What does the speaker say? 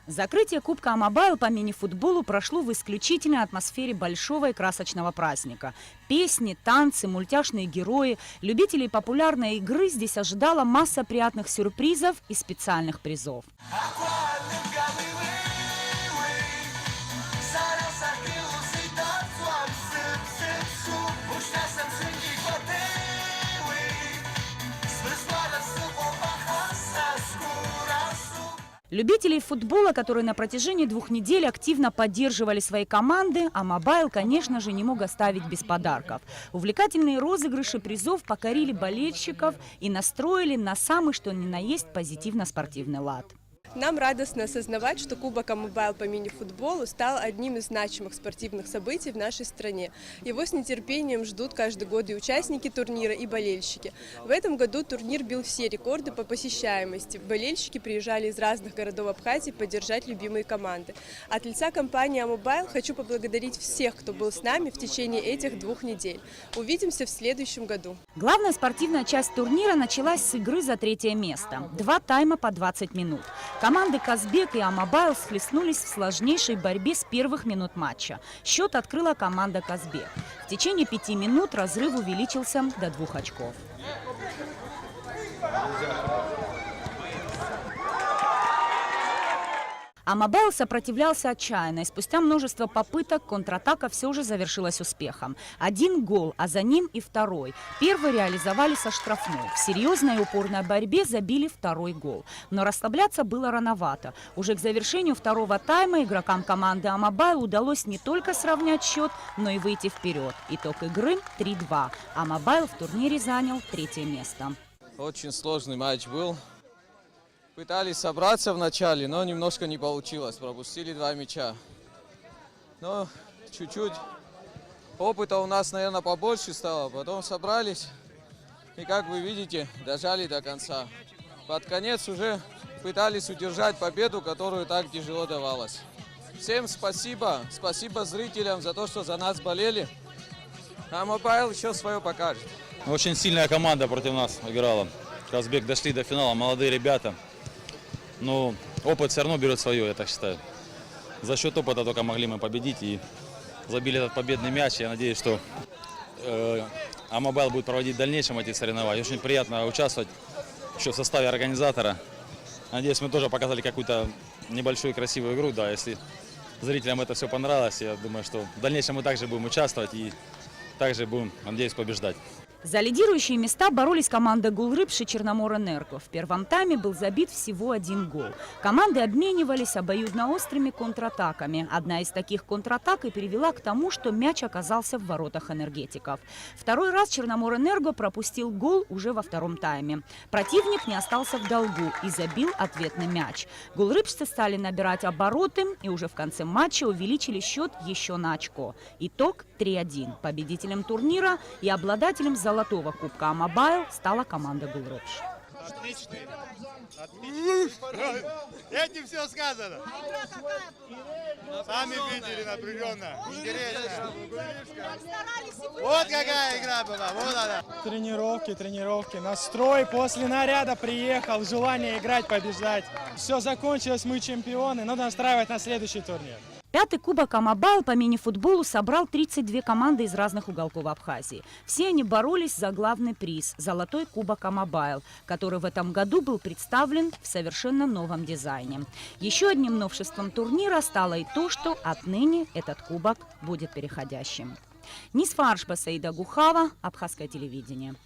Закрытие Кубка Амобайл по мини-футболу прошло в исключительной атмосфере большого и красочного праздника. Песни, танцы, мультяшные герои. Любителей популярной игры здесь ожидала масса приятных сюрпризов и специальных призов. Любителей футбола, которые на протяжении 2 недель активно поддерживали свои команды, Амобайл, конечно же, не мог оставить без подарков. Увлекательные розыгрыши призов покорили болельщиков и настроили на самый что ни на есть позитивно-спортивный лад. Нам радостно осознавать, что Кубок Амобайл по мини-футболу стал одним из значимых спортивных событий в нашей стране. Его с нетерпением ждут каждый год и участники турнира, и болельщики. В этом году турнир бил все рекорды по посещаемости. Болельщики приезжали из разных городов Абхазии поддержать любимые команды. От лица компании Амобайл хочу поблагодарить всех, кто был с нами в течение этих 2 недель. Увидимся в следующем году. Главная спортивная часть турнира началась с игры за 3-е место. 2 тайма по 20 минут. Команды «Казбек» и «Амобайл» схлестнулись в сложнейшей борьбе с первых минут матча. Счет открыла команда «Казбек». В течение 5 минут разрыв увеличился до 2 очков. Амобайл сопротивлялся отчаянно, и спустя множество попыток контратака все же завершилась успехом. 1 гол, а за ним и второй. Первый реализовали со штрафной. В серьезной и упорной борьбе забили 2-й гол. Но расслабляться было рановато. Уже к завершению 2-го тайма игрокам команды Амобайл удалось не только сравнять счет, но и выйти вперед. Итог игры 3-2. Амобайл в турнире занял 3-е место. Очень сложный матч был. Пытались собраться в начале, но немножко не получилось. Пропустили 2 мяча. Но чуть-чуть опыта у нас, наверное, побольше стало. Потом собрались и, как вы видите, дожали до конца. Под конец уже пытались удержать победу, которую так тяжело давалась. Всем спасибо. Спасибо зрителям за то, что за нас болели. А Амобайл еще свое покажет. Очень сильная команда против нас играла. Казбек дошли до финала, молодые ребята. Но опыт все равно берет свое, я так считаю. За счет опыта только могли мы победить и забили этот победный мяч. Я надеюсь, что Амобайл будет проводить в дальнейшем эти соревнования. Очень приятно участвовать еще в составе организатора. Надеюсь, мы тоже показали какую-то небольшую красивую игру. Да, если зрителям это все понравилось, я думаю, что в дальнейшем мы также будем участвовать и также будем, надеюсь, побеждать. За лидирующие места боролись команда «Гулрыбши» и «Черноморэнерго». В первом тайме был забит всего 1 гол. Команды обменивались обоюдно острыми контратаками. Одна из таких контратак и привела к тому, что мяч оказался в воротах энергетиков. Второй раз «Черноморэнерго» пропустил гол уже во 2-м тайме. Противник не остался в долгу и забил ответный мяч. Гулрыбшцы стали набирать обороты и уже в конце матча увеличили счет еще на очко. Итог 3-1. Победителем турнира и обладателем золотого Кубка Амобайл стала команда «Гулрыбши». Отлично. Этим все сказано. Сами видели напряженно. Интересно. Вот какая игра была. Вот она. Тренировки. Настрой после наряда приехал. Желание играть, побеждать. Все закончилось, мы чемпионы. Надо настраивать на следующий турнир. 5-й Кубок Амобайл по мини-футболу собрал 32 команды из разных уголков Абхазии. Все они боролись за главный приз – Золотой Кубок Амобайл, который в этом году был представлен в совершенно новом дизайне. Еще одним новшеством турнира стало и то, что отныне этот кубок будет переходящим. Нисфаршба Саида Гухава, Абхазское телевидение.